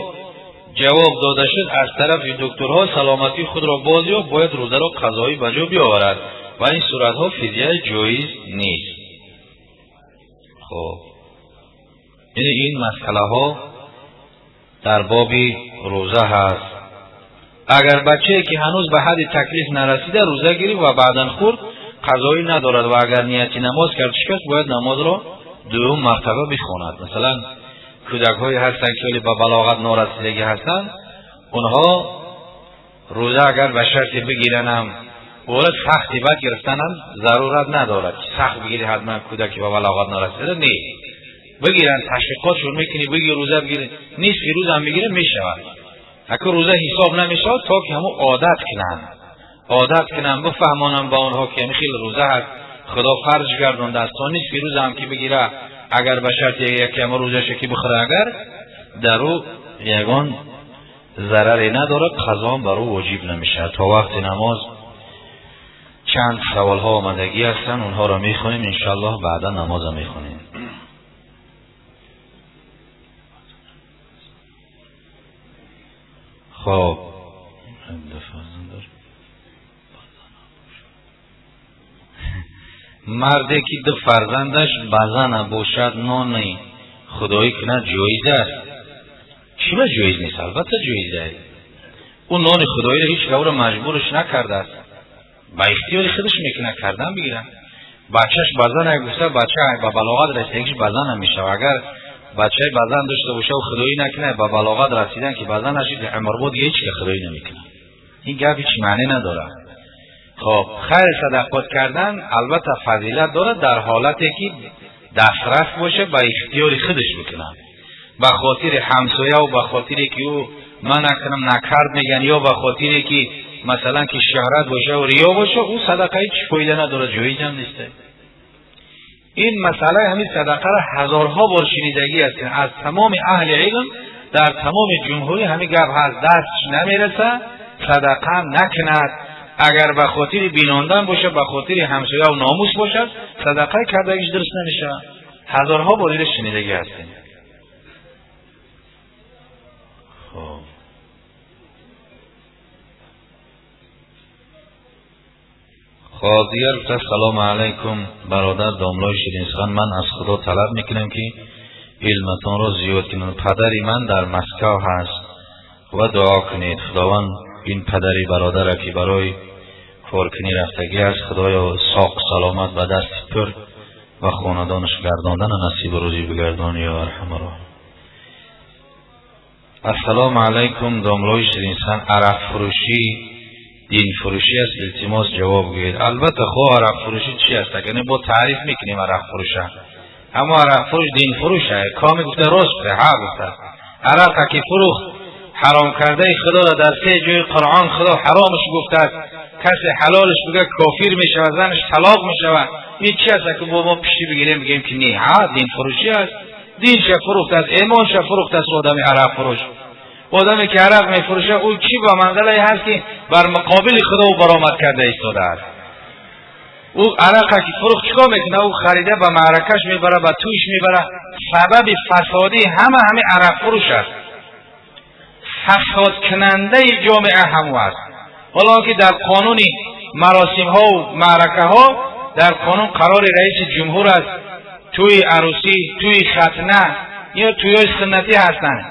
جواب داده شد، از طرف دکترها سلامتی خود را باز یا باید روزه را قضایی بجا بیاورد و این صورتها فدیه جایز نیست. خب یعنی این مسئله ها در باب روزه هست. اگر بچه که هنوز به حد تکلیف نرسیده روزه گیری و بعداً خورد، قضایی ندارد و اگر نیتی نماز کرد شکست، باید نماز را دوم مرتبه بخواند. مثلا کودک های هستن که به بلاغت نارسیدگی هستن، اونها روزه اگر به شرطی بگیرن هم اول سختی بعد گرفتن هم ضرورت ندارد که سخت بگیری حتما کودکی به بلاغت نارسیده، نه بگیرن تشویقاتشون میکنی بگی روزه بگیرن، نصف روز هم بگیرن میشود. اگه روزه حساب نمیشود تا که همون عادت کنن بفهمانم با اونها که خیلی روزه هست، خدا فرض گردونده است تا نصف روز هم که بگیره، اگر به شرط یکی هم روزه شکی بخوره، اگر در او یگان ضرری نداره، قضا هم بر او واجب نمیشه. تا وقت نماز چند سوال ها آمدگی هستن، اونها را میخونیم انشالله، بعدا نماز هم میخونیم. خب مردی که دو فرزندش بزن باشد نانی خدایی کنه جایز است؟ چرا جایز نیست؟ البته جایز است. اون نان خدایی را هیچ کس را مجبورش نکرده است، با اختیار خودش میکنه کردن بگیرن. بچهش بزن گفته بچه با بلاغت رسیدگیش بزن نمیشه، اگر بچه بزن داشته باشه و خدایی نکنه با بلاغت رسیدن که بزن نشید، عمر بود هیچ که خدایی نمیکنه. این گپ هیچ معنی نداره. خب خیر صدقات کردن البته فضیلت داره در حالتی که دسترس باشه، با اختیار خودش بکنه، به خاطر همسایه و به خاطری که او من نکنم نکرد میگن، یا به خاطری که مثلا که شهرت باشه و ریا باشه، او صدقه هیچ فایده نداره، جایز هم نیست. این مسئله همین صدقه را هزارها بار شنیدگی است از تمام اهل علم، در تمام جمهوری همین گپ هست، دستش نمیرسه صدقه نکند. اگر به خاطر بیناندن باشه، به خاطر همسایه و ناموس باشه، صدقه کردگیش درست نمیشه. هزارها بار شنیدگی هست. خاضیار سلام علیکم برادر داملای شیرین سخن، من از خدا طلب میکنم که علمتان را زیاد کنید. پدری من در مسکو هست و دعا کنید خداوند این پدری برادر را که برای کارکنی رفتگی است، خدایا ساق سلامت و دست پر و خاندانش گرداندن نصیب روزی بگردان یا ارحم الراحمین. السلام علیکم داملای شیرین سخن، عرق فروشی دین فروشی است؟ التماس جواب گیر. البته خب عرق فروشی چی است؟ یعنی با تعریف میکنیم عرق فروشه، اما عرق فروش دین فروشه. کامی گفته راست ها گفته عرق که فروخت حرام کرده خدا را در 3 جای قرآن خدا حرامش گفته، کسی حلالش بگه کافر میشه و زنش طلاق میشه. این چی است که با ما پیشی بگیریم بگیم که نه ها دین فروشی است؟ دینش فروخت است، ایمانش فروخت است. آدم عرق فروش، آدمی که عرق میفروشه او چی با منزله هست که بر مقابل خدا او برآمد کرده ایستاده است. او عرق که فروخت چیکار میکنه؟ او خریده به معرکش میبره، به تویش میبره. سبب فسادی همه عرق فروش است، فساد کننده جامعه همو است. حالا که در قانون مراسم ها و معرکه ها در قانون قرار رئیس جمهور است توی عروسی، توی ختنه یا توی سنتی هستند،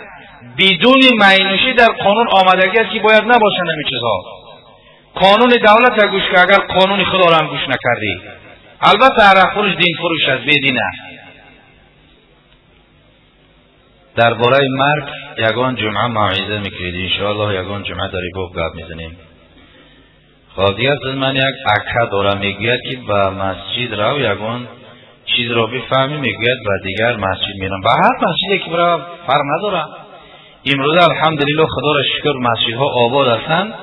بدون مینوشی در قانون آمدگی است که باید نباشند همین چیزها. قانون دولت گوش که اگر قانون خدا را هم گوش نکردی. البته عرق فروش دین فروش است، بدین است. درباره مرگ یگان جمعه موعظه میکنید، انشاءالله یگان جمعه در این باب گپ میزنیم. قاضی از من یک اکه داره میگوید که به مسجد رو یگان چیز را بفهمی میگوید و دیگر مسجد میرم. و هر مسجدی که برای فرق نداره. امروز الحمدلله خدا را شکر مسجدها آباد هستند.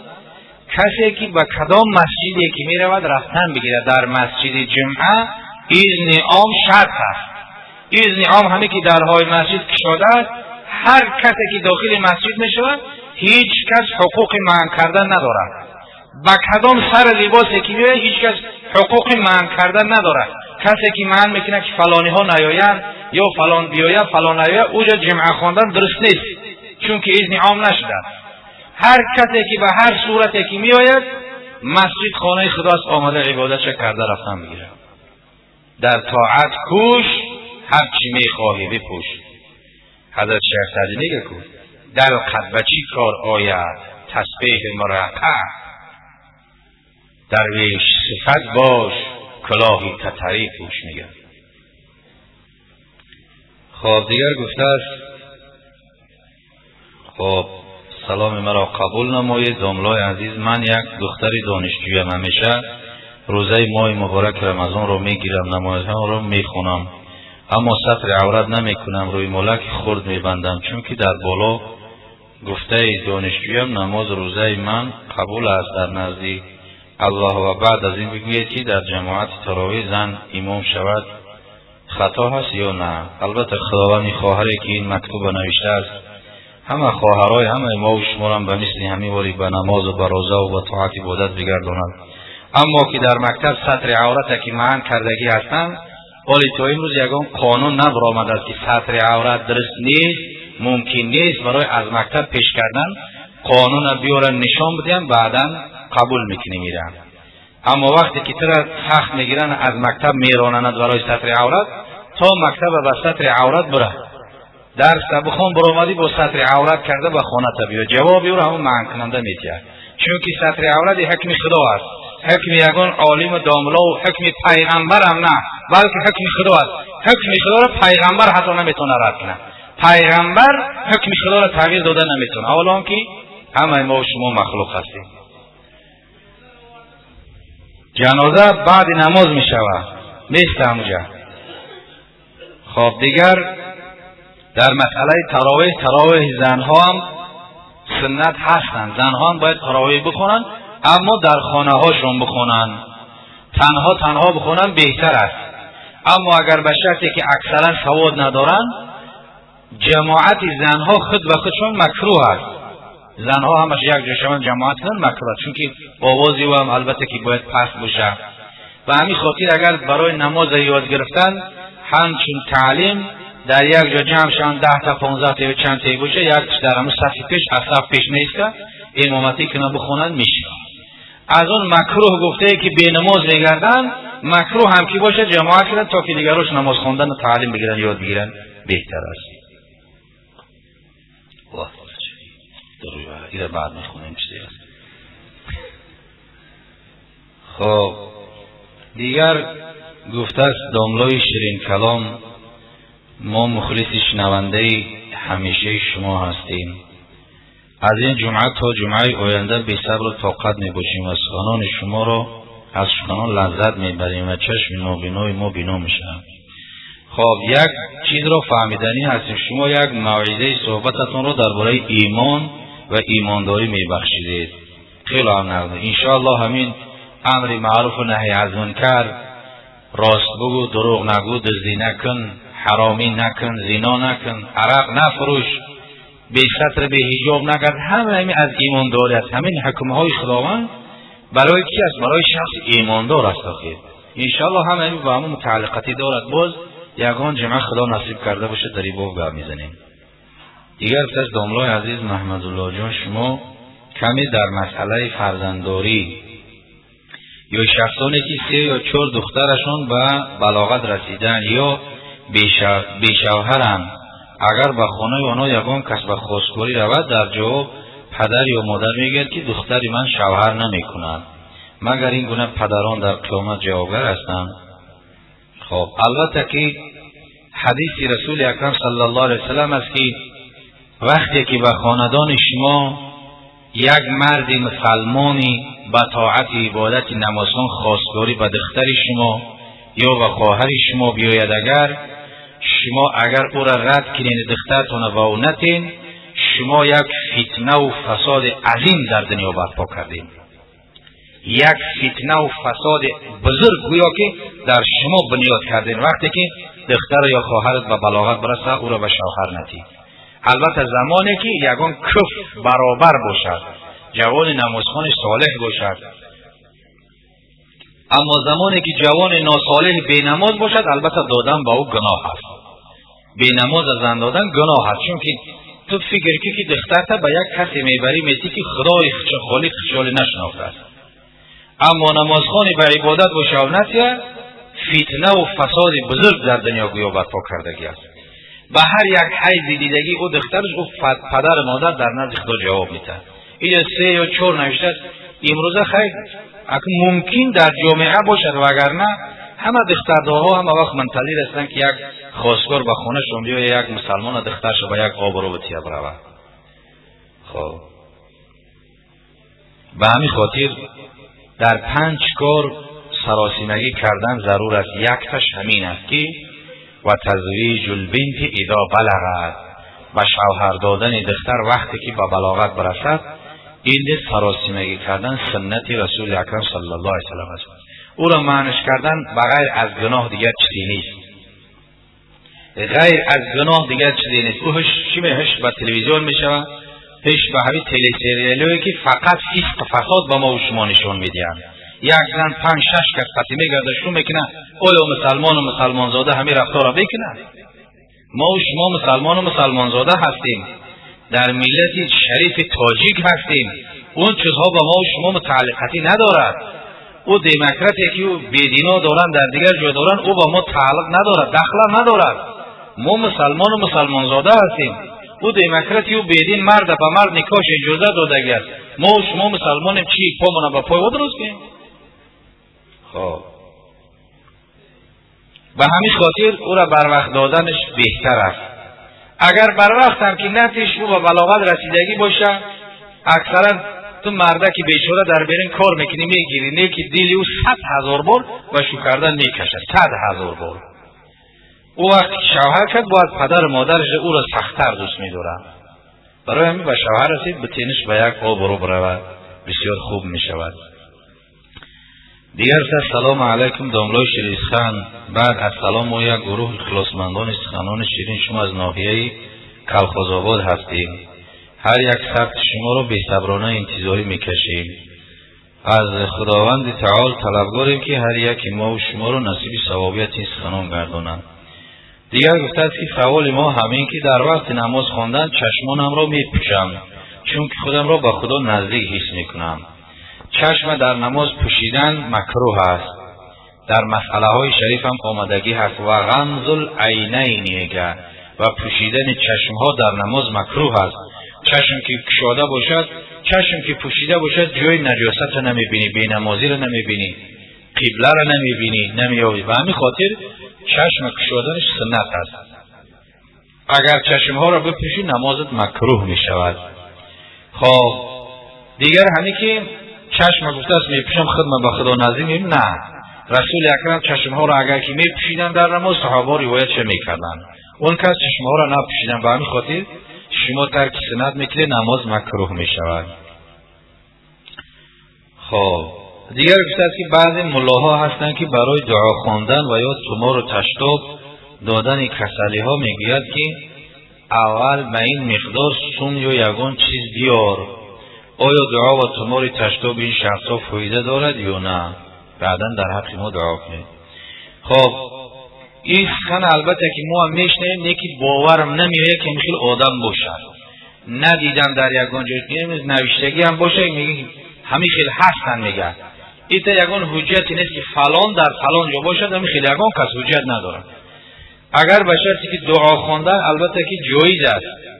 کسی که به کدام مسجدی که میرود رفتن بگیره در مسجد جمعه اذن عام شرط است. اذن عام همه که درهای مسجد کشاده است. هر کسی که داخل مسجد میشود هیچ کس حقوق منع کردن ندارد. با کدام سر لباسی که میره هیچ کس حقوق منع کردن ندارد. کسی که منع میکنه که فلانی ها نیاین یا فلان بیاید فلان نیاید اوجا جمعه خواندن درست نیست، چون که اذن عام نشده. هر کسی که به هر صورتی که میآید مسجد خانه خداست آمده عبادت کرده رفتن میگیره. در طاعت کوش هر چی میخواهی بپوش. حضرت شیخ سعدی میگه کو در قدبچی کار آید تسبیح مرقع، درویش صفت باش کلاهی تتری پوش میگه. خب دیگر گفته است خب سلام مرا قبول نمایید داملای عزیز. من یک دختر دانشجویم، همیشه روزه ماه مبارک رمضان رو میگیرم، نمازها رو میخونم، اما ستر عورت نمیکنم، روی ملک خرد میبندم، چون که در بالا گفته دانشجویم نماز روزه من قبول است در نزد الله. و بعد از این بگوید که در جماعت تراویح زن امام شود خطا هست یا نه؟ البته خداوند خواهری که این مکتوب نوشته است همه خواهرای همه ما و شما هم به مثل همین واری به نماز و به روزه و به طاعت عبادت بگردانند. اما که در مکتب ستر عورت که منع کردگی هستند، ولی تا امروز یگان قانون نبرآمده است که ستر عورت درست نیست، ممکن نیست، برای از مکتب پیش کردن قانون بیارن نشان بدن بعدا قبول میکنی میرن. اما وقتی که تر سخت میگیرن از مکتب میرانند برای ستر عورت، تا مکتب به ستر عورت بره درس بخون برآمدی با ستر عورت کرده به خانه تبیو جوابی رو همون منع کننده میتیه، چون که ستر عورت حکم خدا است، حکم یگان عالم داملا و حکم پیغمبر هم نه، بلکه حکم خدا است. حکم خدا رو پیغمبر حتی نمیتونه رد کنه. پیغمبر حکم خدا رو تغییر داده نمیتونه، حالا که همه ما و شما مخلوق هستیم. جنازه بعد نماز میشود نیست همونجا. خب دیگر در مسئله تراویح زنها هم سنت هستند، زنها هم باید تراویح بخونن، اما در خانه هاشون بخونن، تنها بخونن بهتر است. اما اگر به شرطی که اکثرا سواد ندارن، جماعت زنها خود به خودشون مکروه است. زنها همش یک جا شوند جماعت کنن مکروه، چون که آوازی و هم البته که باید پست باشه. و همین خاطر اگر برای نماز یاد گرفتن همچون تعلیم در یک جا جمع شوند 10 تا 15 تا یا چند تا باشه، یک در همون صف پیش اصف پیش نیست امامتی که بخونن میشه. از اون مکروه گفته که بی نماز میگردن، مکروه هم که باشه جماعت کنن تا که دیگروش نماز خواندن و تعلیم بگیرن یاد بگیرن بهتر است. ایره بعد میخونیم چیزی است. خب دیگر گفته است داملای شیرین کلام ما مخلص شنونده همیشه شما هستیم. از این جمعه تا جمعه آینده بی صبر و طاقت می باشیم و سخنان شما را از سخنان لذت می بریم و چشم نابینای ما بینا می شود. خب یک چیز را فهمیدنی هستیم، شما یک موعظه صحبتتون را درباره ایمان و ایمانداری می بخشیدید. خیلی هم نقده انشاءالله همین امر معروف و نهی از منکر، راست بگو، دروغ نگو، دزدی نکن، حرامی نکن، زنا نکن، عرق نفروش، بی ستر بی حجاب نکرد، همین از ایمانداری است. همین حکم های خداوند برای کی است؟ برای شخص ایماندار است. آخر انشاءالله همین با همون متعلقاتی دارد. باز یگان جمعه خدا نصیب کرده باشه در این باب گپ میزنیم. دیگر پس داملای عزیز محمد الله جان، شما کمی در مسئله فرزندداری یا شخصانی که 3 یا 4 دخترشون به بلاغت رسیدن یا بیشوهرن، اگر به خانه آنها یگان کس به خواستگاری رود، در جواب پدر یا مادر میگوید که دختری من شوهر نمیکند، مگر این گونه پدران در قیامت جوابگر هستند. خب البته که حدیث رسول اکرم صلی الله علیه وسلم است که وقتی که به خاندان شما یک مرد مسلمانی به طاعت عبادت نمازخوان خواستگاری به دختر شما یا به خواهر شما بیاید، اگر او را رد کنین دخترتون و او نتین، شما یک فتنه و فساد عظیم در دنیا برپا کردین. یک فتنه و فساد بزرگ گویا که در شما بنیاد کردین وقتی که دختر یا خواهرت به بلاغت برسه او را به شوهر نتی. البته زمانی که یگان کف برابر باشد، جوان نمازخوان صالح باشد. اما زمانی که جوان ناصالح بی نماز باشد، البته دادن به او گناه است. بی نماز زن دادن گناه است، چون که تو فکر که دخترت به یک کسی میبری میتی که خدای خالق خیال نشناخته است. اما نمازخوان به عبادت باشه و نتیه، فتنه و فساد بزرگ در دنیا گویا برپا کردگی است. به هر یک حیض دیدگی او دخترش او پدر مادر در نزد خدا جواب میده. اینجا 3 یا 4 نوشته است. امروزه خیر ممکن در جامعه باشد و اگر نه همه دختردارها همه وقت منتظر هستند که یک خواستگار به خانه شون بیاید، یک مسلمان دخترش به یک آبرو بتیه برود. خب به همین خاطر در 5 کار سراسیمگی کردن ضرور است. یک تاش همین است که و تزویج البنت اذا بلغت، به شوهر دادن دختر وقتی که به بلاغت برسد. این سراسیمگی کردن سنت رسول اکرم صلی الله علیه و است. او را معنیش کردن بغیر از گناه دیگر چیزی نیست. غیر از گناه دیگر چیزی نیست. او هش به تلویزیون میشود، هش به همین تلسریالی که فقط فسق فساد به ما و شما نشون میدهند. یک زن 5-6 کس فتیمه گردشون میکنه، اولا مسلمان و مسلمان زاده همین رفتار را بکنه. ما و شما مسلمان و مسلمان زاده هستیم، در ملت شریف تاجیک هستیم. اون چیزها با ما و شما متعلقتی ندارد. او دموکراتی که او بیدینا دارن در دیگر جای دارن، او با ما تعلق ندارد، دخل ندارد. ما مسلمان و مسلمان زاده هستیم. او دموکراتی او بیدین مرد به مرد نکاح اجازه داده است. ما و شما مسلمانیم، چی پامون به پای درست کنیم؟ خب به همین خاطر او را بر وقت دادنش بهتر است. اگر بر وقت هم که نتیش او به بلاغت رسیدگی باشه، اکثرا تو مرده که بیچاره در برین کار میکنی میگیری، نه که دیلی او 100,000 بار و شو کردن میکشد. 100,000 بار. او وقت شوهر کرد باید پدر مادرش او را سخت‌تر دوست می‌دارند. برای همین به شوهر رسید بتینش به یک آبرو برود، بسیار خوب میشود. دیگر سلام علیکم داملای شریزخان. بعد از سلام و یک گروه خلاصمندان سخنان شیرین شما از ناحیه کلخوزآباد هستیم. هر یک سبت شما را بی‌صبرانه انتظاری میکشیم. از خداوند تعالی طلبگاریم که هر یک ما و شما را نصیب ثوابیت این سخنان گردانند. دیگر گفته است که سوال ما همین که در وقت نماز خواندن چشمانم را میپوشم، چون که خودم را به خدا نزدیک حس میکنم. چشم در نماز پوشیدن مکروه است. در مسئله های شریف هم آمدگی هست و غمز العینین میگه و پوشیدن چشم ها در نماز مکروه است. چشم که کشاده باشد، چشم که پوشیده باشد، جای نجاست را نمیبینی، بینمازی را نمیبینی، قبله را نمیبینی، نمیابی. و همین خاطر چشم کشادنش سنت است. اگر چشم ها را بپوشی نمازت مکروه میشود. خب دیگر همین که چشم گفته است میپوشم خدمت به خدا نزدیک میم، نه. رسول اکرم چشم ها را اگر که میپوشیدن در نماز صحابه روایت چه میکردن؟ اون کس چشم ها را نپوشیدن. به همین خاطر شما ترک سنت میکنید، نماز مکروه میشود. خب دیگر گفته است که بعضی ملاها هستند که برای دعا خواندن و یا تومار و تشتاب دادن کسلی ها میگوید که اول به این مقدار سون یا یگان چیز بیار. آیا دعا و تومار تشتاب این شخص ها فایده دارد یا نه؟ بعدا در حق ما دعا کنید. خب این سخن البته که ما هم میشنیم، نه که باورم نمیره که این آدم باشد. ندیدم در یگان جای نوشتگی هم باشه میگه همین خیلی هستن میگه. ایتا یگان حجتی نیست که فلان در فلان جا باشد، همین خیلی یگان کس حجت ندارد. اگر به شرطی که دعا خواندن البته که جایز است،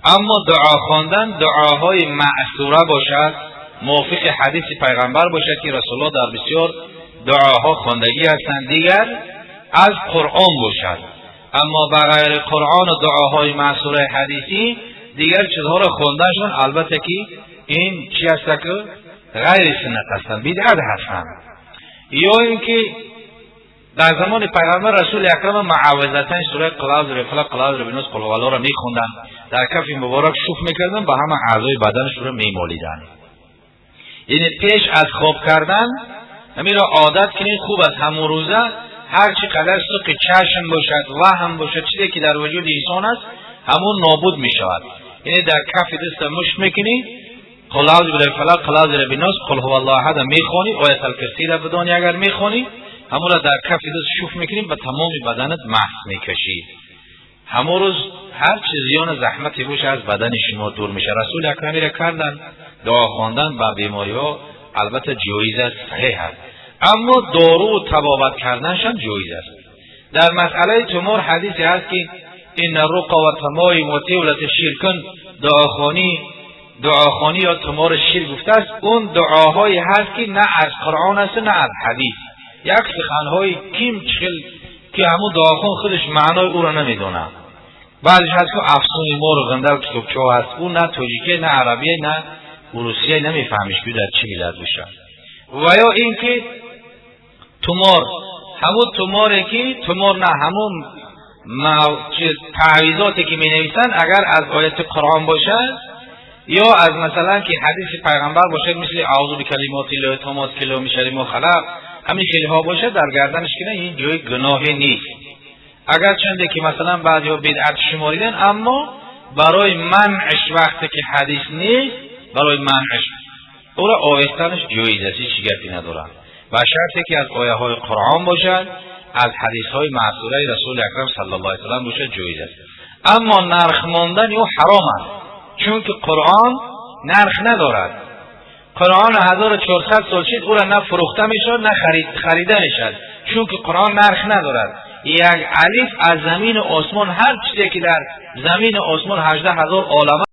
اما دعا خواندن دعاهای معصوره باشد، موافق حدیث پیغمبر باشد که رسول الله در بسیار دعاها خواندگی هستند. دیگر از قرآن باشد، اما بغیر قرآن و دعاهای معصوره حدیثی دیگر چیزها را خواندنشون البته که این چی هست که غیر سنت هستند، بدعت هستند. یا اینکه در زمان پیغمبر رسول اکرم معوذتین سوره قل اعوذ برب قل اعوذ برب الناس قل هو الله را میخوندن، در کف مبارک شوف میکردن، به همه اعضای بدنشون رو میمالیدن. یعنی پیش از خواب کردن همین را عادت کنید. خوب است همون روزه هر چقدر سوق چشم باشد وهم باشد چیزی که در وجود انسان است همون نابود می شود. یعنی در کف دست مشت میکنی، قل اعوذ برب الفلق قل اعوذ برب الناس قل هو الله احد میخونی، آیت الکرسی را بدانی اگر میخونی همون را در کف دست شوف میکنی، به تمام بدنت محض میکشی. همون روز هر چه زیان زحمتی باشه از بدن شما دور میشه. رسول اکرمی را کردن دعا خواندن به بیماری ها البته جایز است، صحیح است، اما دارو و طبابت کردنش هم جایز است. در مسئله تمور حدیثی هست که این رقا و تمایم و تولت شرکن دعاخوانی یا تمور شیر گفته است. اون دعاهایی هست که نه از قرآن است نه از حدیث، یک سخنهای کم چخل که همون دعاخوان خودش معنای او را نمیدونه. بعضش هست که افسون مور غندل کتبچه هست، او نه تاجیکی نه عربیه نه روسیه نمیفهمیش که در چی بلد بشه. و یا این که تومور همون توموری که تومور نه همون تعویضاتی که می نویسن اگر از آیت قرآن باشد یا از مثلا که حدیث پیغمبر باشد مثل اعوذ بکلمات الله التامات من شر ما خلق، همین خیلی ها باشد در گردنش کنه، این جای گناهی نیست. اگر چنده که مثلا بعضی ها بدعت شماریدن، اما برای منعش وقتی که حدیث نیست برای منعش او را آویختنش جایز است، هیچ گپی ندارد و شرطی که از آیه های قرآن باشد از حدیث های معصوره رسول اکرم صلی الله علیه و سلم باشد جایز است. اما نرخ ماندن او حرام است، چون که قرآن نرخ ندارد. قرآن 1400 سال شد او را نه فروخته میشد نه خریده میشد، چون که قرآن نرخ ندارد. یک الف از زمین و آسمان، هر چیزی که در زمین و آسمان 18,000 عالم